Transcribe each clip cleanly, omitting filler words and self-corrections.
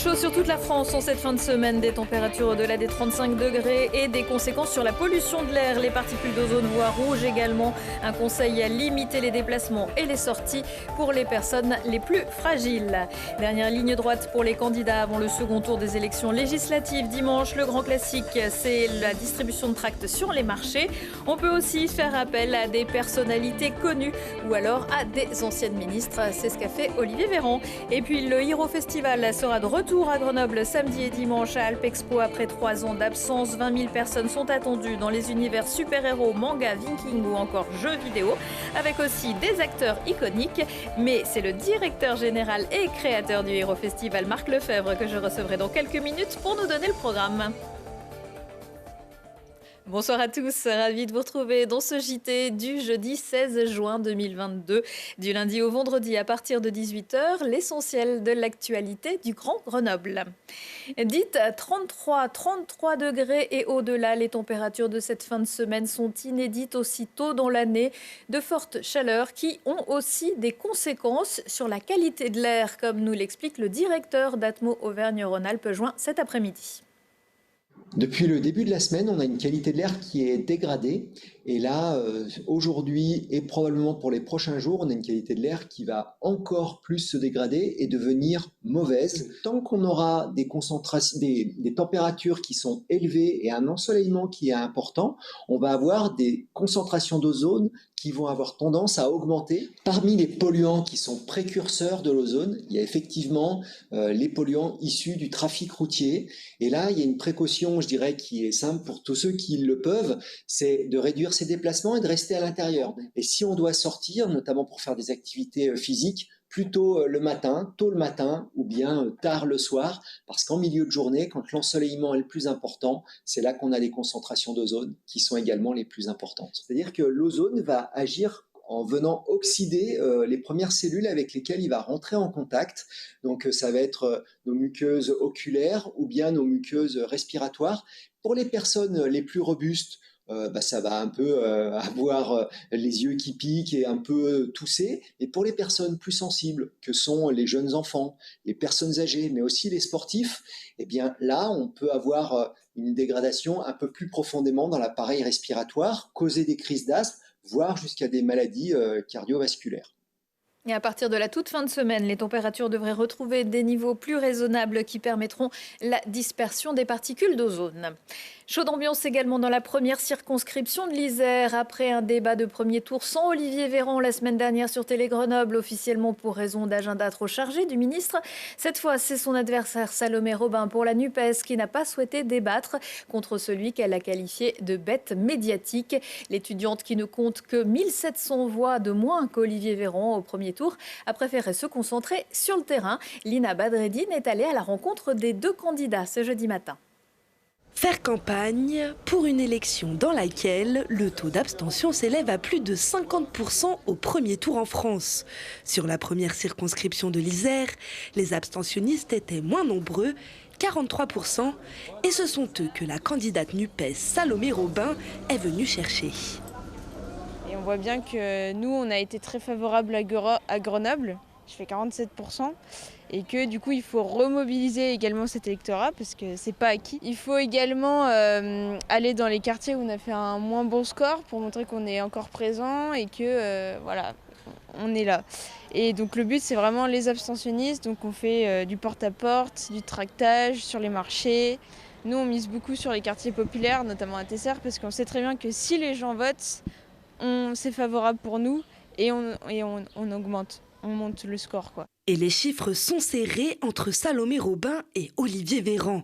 Chaud sur toute la France en cette fin de semaine, des températures au-delà des 35 degrés et des conséquences sur la pollution de l'air. Les particules d'ozone voient rouge également. Un conseil à limiter les déplacements et les sorties pour les personnes les plus fragiles. Dernière ligne droite pour les candidats avant le second tour des élections législatives. Dimanche, le grand classique, c'est la distribution de tracts sur les marchés. On peut aussi faire appel à des personnalités connues ou alors à des anciennes ministres. C'est ce qu'a fait Olivier Véran. Et puis le Hero Festival sera de retour à Grenoble samedi et dimanche à Alpexpo après 3 ans d'absence. 20 000 personnes sont attendues dans les univers super-héros, manga, viking ou encore jeux vidéo, avec aussi des acteurs iconiques. Mais c'est le directeur général et créateur du Hero Festival, Marc Lefebvre, que je recevrai dans quelques minutes pour nous donner le programme. Bonsoir à tous, ravi de vous retrouver dans ce JT du jeudi 16 juin 2022. Du lundi au vendredi à partir de 18h, l'essentiel de l'actualité du Grand Grenoble. Dites 33 degrés et au-delà, les températures de cette fin de semaine sont inédites aussi tôt dans l'année. De fortes chaleurs qui ont aussi des conséquences sur la qualité de l'air, comme nous l'explique le directeur d'Atmo Auvergne-Rhône-Alpes joint cet après-midi. Depuis le début de la semaine, on a une qualité de l'air qui est dégradée. Et là, aujourd'hui et probablement pour les prochains jours, on a une qualité de l'air qui va encore plus se dégrader et devenir mauvaise. Tant qu'on aura des concentrations, des températures qui sont élevées et un ensoleillement qui est important, on va avoir des concentrations d'ozone qui vont avoir tendance à augmenter. Parmi les polluants qui sont précurseurs de l'ozone, il y a effectivement les polluants issus du trafic routier. Et là, il y a une précaution, je dirais, qui est simple pour tous ceux qui le peuvent, c'est de réduire ses déplacements et de rester à l'intérieur. Et si on doit sortir, notamment pour faire des activités physiques, plutôt le matin, tôt le matin ou bien tard le soir, parce qu'en milieu de journée, quand l'ensoleillement est le plus important, c'est là qu'on a des concentrations d'ozone qui sont également les plus importantes. C'est-à-dire que l'ozone va agir en venant oxyder les premières cellules avec lesquelles il va rentrer en contact. Donc ça va être nos muqueuses oculaires ou bien nos muqueuses respiratoires. Pour les personnes les plus robustes, ça va un peu avoir les yeux qui piquent et un peu tousser. Et pour les personnes plus sensibles, que sont les jeunes enfants, les personnes âgées, mais aussi les sportifs, eh bien là, on peut avoir une dégradation un peu plus profondément dans l'appareil respiratoire, causer des crises d'asthme, voire jusqu'à des maladies cardiovasculaires. Et à partir de la toute fin de semaine, les températures devraient retrouver des niveaux plus raisonnables qui permettront la dispersion des particules d'ozone. Chaude ambiance également dans la première circonscription de l'Isère. Après un débat de premier tour sans Olivier Véran la semaine dernière sur Télé Grenoble, officiellement pour raison d'agenda trop chargé du ministre, cette fois c'est son adversaire Salomé Robin pour la NUPES qui n'a pas souhaité débattre contre celui qu'elle a qualifié de bête médiatique. L'étudiante qui ne compte que 1700 voix de moins qu'Olivier Véran au premier tour a préféré se concentrer sur le terrain. Lina Badreddine est allée à la rencontre des deux candidats ce jeudi matin. Faire campagne pour une élection dans laquelle le taux d'abstention s'élève à plus de 50% au premier tour en France. Sur la première circonscription de l'Isère, les abstentionnistes étaient moins nombreux, 43%, et ce sont eux que la candidate NUPES Salomé Robin est venue chercher. Et on voit bien que nous, on a été très favorable à Grenoble, je fais 47%, et que du coup, il faut remobiliser également cet électorat parce que c'est pas acquis. Il faut également aller dans les quartiers où on a fait un moins bon score pour montrer qu'on est encore présent et que voilà, on est là. Et donc le but, c'est vraiment les abstentionnistes, donc on fait du porte-à-porte, du tractage sur les marchés. Nous, on mise beaucoup sur les quartiers populaires, notamment à Tesser, parce qu'on sait très bien que si les gens votent, c'est favorable pour nous et on augmente, on monte le score, quoi. Et les chiffres sont serrés entre Salomé Robin et Olivier Véran.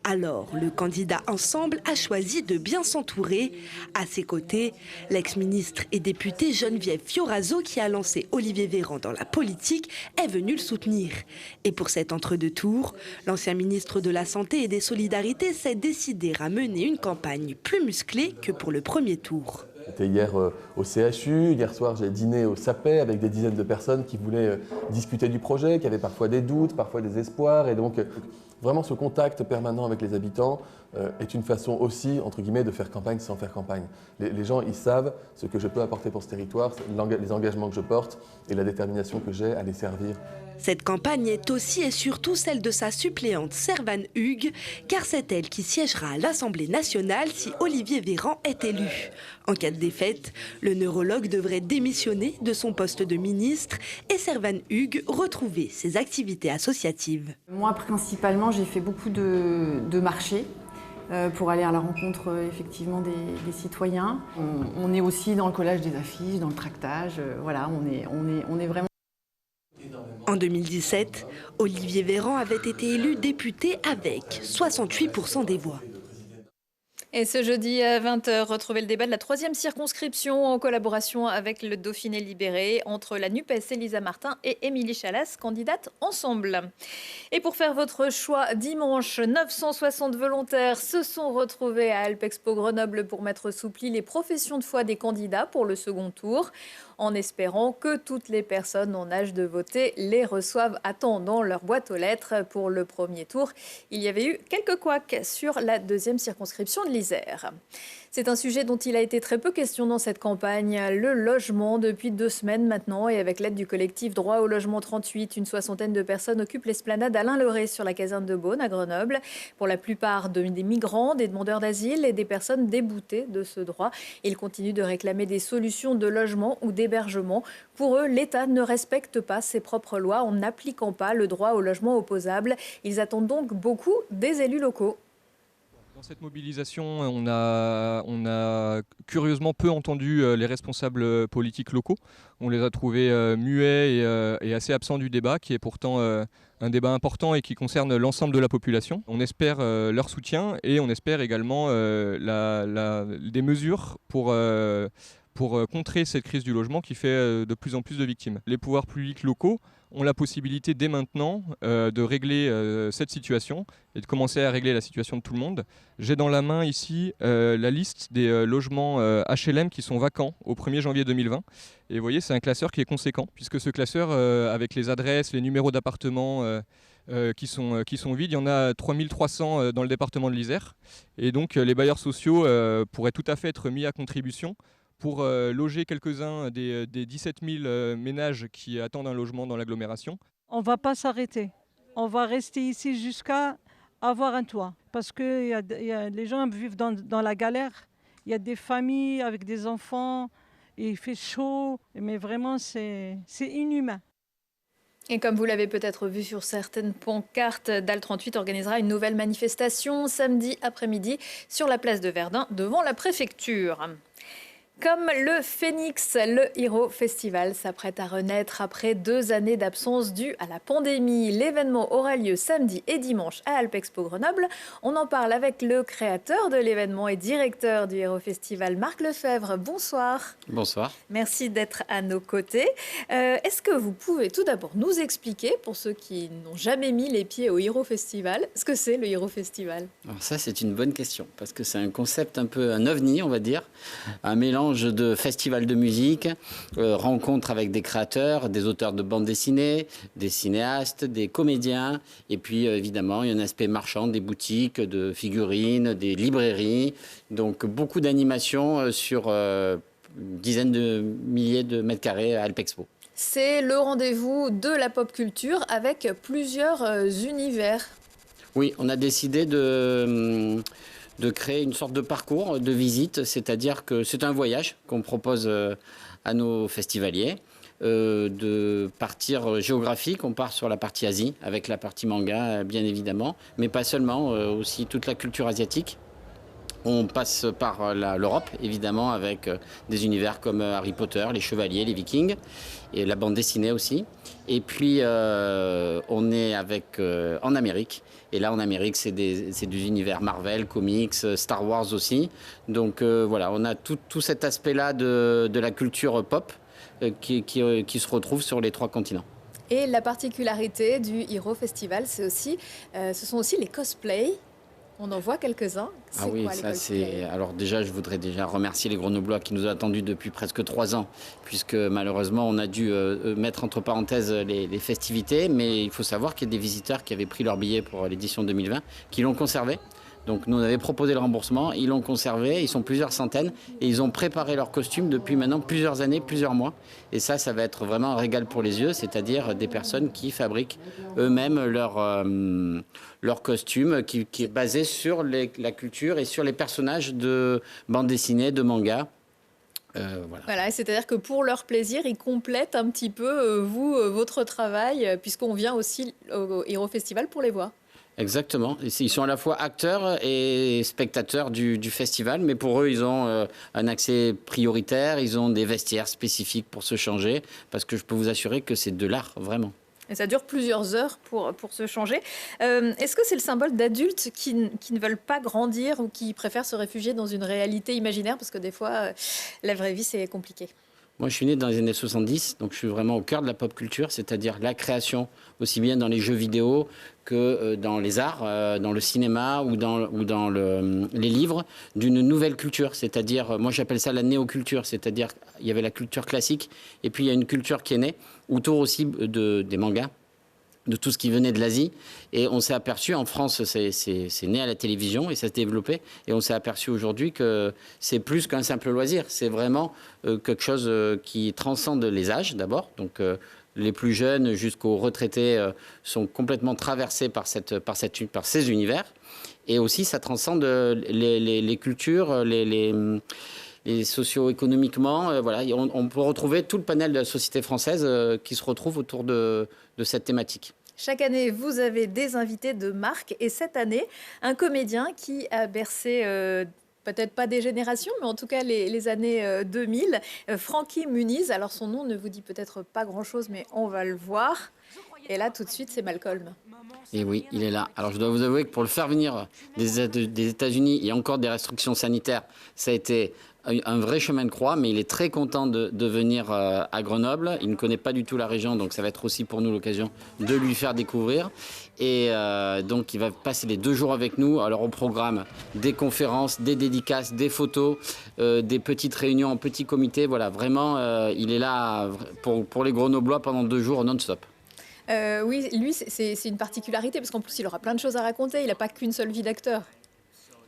Alors, le candidat Ensemble a choisi de bien s'entourer. À ses côtés, l'ex-ministre et députée Geneviève Fioraso, qui a lancé Olivier Véran dans la politique, est venue le soutenir. Et pour cet entre-deux tours, l'ancien ministre de la Santé et des Solidarités s'est décidé à mener une campagne plus musclée que pour le premier tour. J'étais hier au CHU, hier soir j'ai dîné au Sapet avec des dizaines de personnes qui voulaient discuter du projet, qui avaient parfois des doutes, parfois des espoirs. Et donc vraiment ce contact permanent avec les habitants est une façon aussi, entre guillemets, de faire campagne sans faire campagne. Les gens, ils savent ce que je peux apporter pour ce territoire, les engagements que je porte et la détermination que j'ai à les servir. Cette campagne est aussi et surtout celle de sa suppléante Servane Hugues, car c'est elle qui siégera à l'Assemblée nationale si Olivier Véran est élu. En cas de défaite, le neurologue devrait démissionner de son poste de ministre et Servane Hugues retrouver ses activités associatives. Moi, principalement, j'ai fait beaucoup de marchés pour aller à la rencontre effectivement des citoyens. On est aussi dans le collage des affiches, dans le tractage. Voilà, on est vraiment... En 2017, Olivier Véran avait été élu député avec 68% des voix. Et ce jeudi à 20h, retrouvez le débat de la 3e circonscription en collaboration avec le Dauphiné libéré entre la NUPES, Elisa Martin et Émilie Chalas, candidates ensemble. Et pour faire votre choix, dimanche, 960 volontaires se sont retrouvés à Alpexpo Grenoble pour mettre sous pli les professions de foi des candidats pour le second tour, en espérant que toutes les personnes en âge de voter les reçoivent à temps dans leur boîte aux lettres. Pour le premier tour, il y avait eu quelques couacs sur la 2e circonscription de l'Isère. C'est un sujet dont il a été très peu question dans cette campagne, le logement depuis 2 semaines maintenant. Et avec l'aide du collectif Droit au logement 38, une soixantaine de personnes occupent l'esplanade Alain Leray sur la caserne de Beaune à Grenoble. Pour la plupart des migrants, des demandeurs d'asile et des personnes déboutées de ce droit. Ils continuent de réclamer des solutions de logement ou d'hébergement. Pour eux, l'État ne respecte pas ses propres lois en n'appliquant pas le droit au logement opposable. Ils attendent donc beaucoup des élus locaux. Dans cette mobilisation, on a curieusement peu entendu les responsables politiques locaux. On les a trouvés muets et assez absents du débat, qui est pourtant un débat important et qui concerne l'ensemble de la population. On espère leur soutien et on espère également des mesures pour contrer cette crise du logement qui fait de plus en plus de victimes. Les pouvoirs publics locaux ont la possibilité dès maintenant de régler cette situation et de commencer à régler la situation de tout le monde. J'ai dans la main ici la liste des logements HLM qui sont vacants au 1er janvier 2020. Et vous voyez, c'est un classeur qui est conséquent, puisque ce classeur, avec les adresses, les numéros d'appartements qui sont vides, il y en a 3300 dans le département de l'Isère. Et donc les bailleurs sociaux pourraient tout à fait être mis à contribution pour loger quelques-uns des 17 000 ménages qui attendent un logement dans l'agglomération. On ne va pas s'arrêter. On va rester ici jusqu'à avoir un toit. Parce que les gens vivent dans la galère. Il y a des familles avec des enfants, et il fait chaud, mais vraiment c'est inhumain. Et comme vous l'avez peut-être vu sur certaines pancartes, DAL 38 organisera une nouvelle manifestation samedi après-midi sur la place de Verdun devant la préfecture. Comme le Phénix, le Hero Festival s'apprête à renaître après 2 années d'absence due à la pandémie. L'événement aura lieu samedi et dimanche à Alpexpo Grenoble. On en parle avec le créateur de l'événement et directeur du Hero Festival, Marc Lefebvre. Bonsoir. Bonsoir. Merci d'être à nos côtés. Est-ce que vous pouvez tout d'abord nous expliquer, pour ceux qui n'ont jamais mis les pieds au Hero Festival, ce que c'est le Hero Festival? Alors ça, c'est une bonne question, parce que c'est un concept un peu un ovni, on va dire, un mélange de festival de musique, rencontres avec des créateurs, des auteurs de bandes dessinées, des cinéastes, des comédiens, et puis évidemment, il y a un aspect marchand, des boutiques, de figurines, des librairies, donc beaucoup d'animations sur une dizaine de milliers de mètres carrés à Alpexpo. C'est le rendez-vous de la pop culture avec plusieurs univers. Oui, on a décidé de créer une sorte de parcours de visite, c'est-à-dire que c'est un voyage qu'on propose à nos festivaliers, de partir géographique. On part sur la partie Asie, avec la partie manga, bien évidemment, mais pas seulement, aussi toute la culture asiatique. On passe par l'Europe, évidemment, avec des univers comme Harry Potter, les Chevaliers, les Vikings, et la bande dessinée aussi. Et puis, on est en Amérique. Et là, en Amérique, c'est des univers Marvel, comics, Star Wars aussi. Donc voilà, on a tout cet aspect-là de la culture pop qui se retrouve sur les 3 continents. Et la particularité du Hero Festival, ce sont aussi les cosplays. On en voit quelques-uns. Ah oui, quoi, ça c'est... Alors déjà, je voudrais remercier les Grenoblois qui nous ont attendus depuis presque 3 ans, puisque malheureusement, on a dû mettre entre parenthèses les festivités, mais il faut savoir qu'il y a des visiteurs qui avaient pris leur billet pour l'édition 2020, qui l'ont conservé. Donc nous on avait proposé le remboursement, ils l'ont conservé, ils sont plusieurs centaines et ils ont préparé leurs costumes depuis maintenant plusieurs années, plusieurs mois. Et ça va être vraiment un régal pour les yeux, c'est-à-dire des personnes qui fabriquent eux-mêmes leur costume qui est basé sur la culture et sur les personnages de bande dessinée, de manga. Voilà, c'est-à-dire que pour leur plaisir, ils complètent un petit peu votre travail, puisqu'on vient aussi au Héros Festival pour les voir. Exactement. Ils sont à la fois acteurs et spectateurs du festival, mais pour eux, ils ont un accès prioritaire, ils ont des vestiaires spécifiques pour se changer, parce que je peux vous assurer que c'est de l'art, vraiment. Et ça dure plusieurs heures pour se changer. Est-ce que c'est le symbole d'adultes qui ne veulent pas grandir ou qui préfèrent se réfugier dans une réalité imaginaire? Parce que des fois, la vraie vie, c'est compliqué. Moi, je suis né dans les années 70, donc je suis vraiment au cœur de la pop culture, c'est-à-dire la création, aussi bien dans les jeux vidéo que dans les arts, dans le cinéma ou dans les livres, d'une nouvelle culture. C'est-à-dire, moi j'appelle ça la néoculture, c'est-à-dire il y avait la culture classique et puis il y a une culture qui est née autour aussi des mangas, de tout ce qui venait de l'Asie. Et on s'est aperçu, en France, c'est né à la télévision et ça s'est développé. Et on s'est aperçu aujourd'hui que c'est plus qu'un simple loisir. C'est vraiment quelque chose qui transcende les âges, d'abord. Donc, les plus jeunes jusqu'aux retraités sont complètement traversés par ces univers. Et aussi, ça transcende les cultures, les socio-économiquement. Voilà, on peut retrouver tout le panel de la société française qui se retrouve autour de cette thématique. Chaque année, vous avez des invités de marque. Et cette année, un comédien qui a bercé... peut-être pas des générations, mais en tout cas les années 2000. Francky Muniz, alors son nom ne vous dit peut-être pas grand-chose, mais on va le voir. Et là, tout de suite, c'est Malcolm. Et oui, il est là. Alors, je dois vous avouer que pour le faire venir des États-Unis, il y a encore des restrictions sanitaires. Ça a été un vrai chemin de croix, mais il est très content de venir à Grenoble. Il ne connaît pas du tout la région, donc ça va être aussi pour nous l'occasion de lui faire découvrir. Et donc, il va passer les 2 jours avec nous. Alors, au programme, des conférences, des dédicaces, des photos, des petites réunions en petit comité. Voilà, vraiment, il est là pour les Grenoblois pendant 2 jours non-stop. Oui, lui, c'est une particularité, parce qu'en plus, il aura plein de choses à raconter. Il n'a pas qu'une seule vie d'acteur.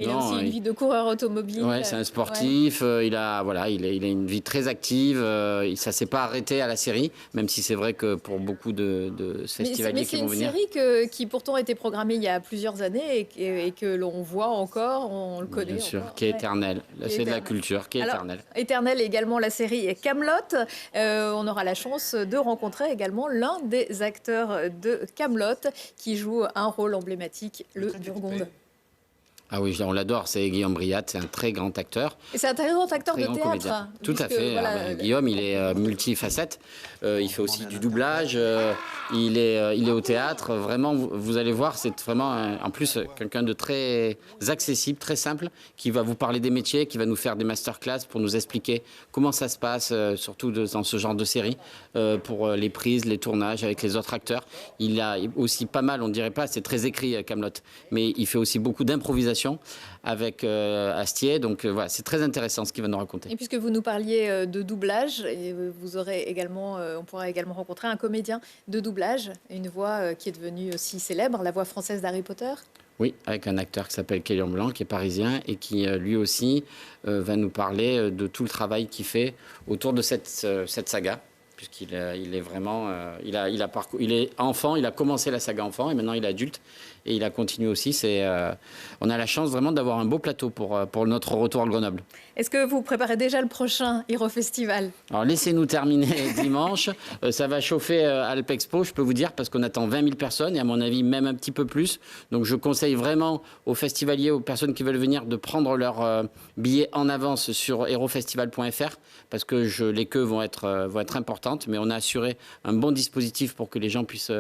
Il a aussi une vie de coureur automobile. Ouais, c'est un sportif. Ouais. Il a une vie très active. Ça s'est pas arrêté à la série, même si c'est vrai que pour beaucoup de festivaliers qui vont venir. Mais c'est une série qui pourtant a été programmée il y a plusieurs années et que l'on voit encore, on le connaît. Bien sûr, encore. Qui est éternelle. C'est de la culture, qui est éternelle. Éternelle également la série Kaamelott. On aura la chance de rencontrer également l'un des acteurs de Kaamelott qui joue un rôle emblématique, le Burgonde. Ah oui, on l'adore, c'est Guillaume Briat, c'est un très grand acteur. Et c'est un très grand acteur de théâtre. Comédien. Tout à fait. Voilà, Guillaume, il est multifacette. Il fait aussi du doublage. Il est au théâtre. Vraiment, vous allez voir, c'est vraiment en plus quelqu'un de très accessible, très simple, qui va vous parler des métiers, qui va nous faire des masterclass pour nous expliquer comment ça se passe, surtout dans ce genre de série, pour les prises, les tournages avec les autres acteurs. Il a aussi pas mal, on ne dirait pas, c'est très écrit Kaamelott, mais il fait aussi beaucoup d'improvisation avec Astier, donc voilà, c'est très intéressant ce qu'il va nous raconter. Et puisque vous nous parliez de doublage, vous aurez également, on pourra également rencontrer un comédien de doublage, une voix qui est devenue aussi célèbre, la voix française d'Harry Potter. Oui, avec un acteur qui s'appelle Kélian Blanc, qui est parisien et qui lui aussi va nous parler de tout le travail qu'il fait autour de cette saga. Puisqu'il est vraiment, il est enfant, il a commencé la saga enfant et maintenant il est adulte et il a continué aussi. On a la chance vraiment d'avoir un beau plateau pour notre retour à Grenoble. Est-ce que vous préparez déjà le prochain Héros Festival? Alors laissez-nous terminer dimanche. Ça va chauffer à Alpexpo, je peux vous dire, parce qu'on attend 20 000 personnes et à mon avis même un petit peu plus. Donc je conseille vraiment aux festivaliers, aux personnes qui veulent venir, de prendre leur billet en avance sur herosfestival.fr parce que les queues vont être importantes. Mais on a assuré un bon dispositif pour que les gens puissent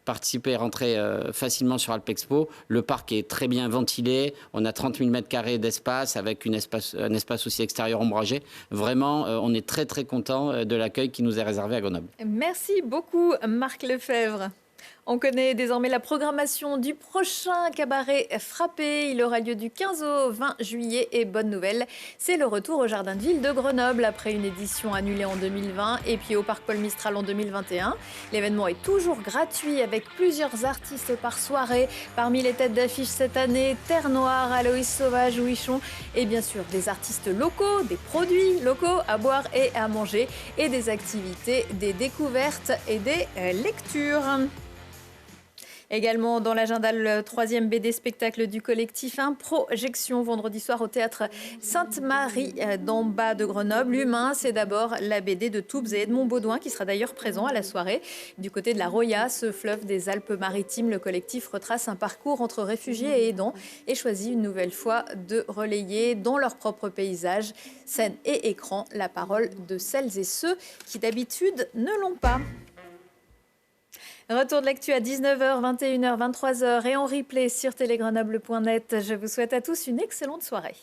participer et rentrer facilement sur Alpexpo. Le parc est très bien ventilé. On a 30 000 m² d'espace avec un espace aussi extérieur ombragé. Vraiment, on est très très content de l'accueil qui nous est réservé à Grenoble. Merci beaucoup Marc Lefebvre. On connaît désormais la programmation du prochain cabaret Frappé. Il aura lieu du 15 au 20 juillet et bonne nouvelle, c'est le retour au Jardin de Ville de Grenoble après une édition annulée en 2020 et puis au Parc Paul Mistral en 2021. L'événement est toujours gratuit avec plusieurs artistes par soirée. Parmi les têtes d'affiche cette année, Terre Noire, Aloïs Sauvage, Ouichon et bien sûr des artistes locaux, des produits locaux à boire et à manger et des activités, des découvertes et des lectures. Également dans l'agenda, le 3e BD spectacle du collectif Projection vendredi soir au théâtre Sainte-Marie d'en bas de Grenoble. L'humain, c'est d'abord la BD de Toubs et Edmond Baudouin qui sera d'ailleurs présent à la soirée. Du côté de la Roya, ce fleuve des Alpes-Maritimes, le collectif retrace un parcours entre réfugiés et aidants et choisit une nouvelle fois de relayer dans leur propre paysage, scène et écran, la parole de celles et ceux qui d'habitude ne l'ont pas. Retour de l'actu à 19h, 21h, 23h et en replay sur télégrenoble.net. Je vous souhaite à tous une excellente soirée.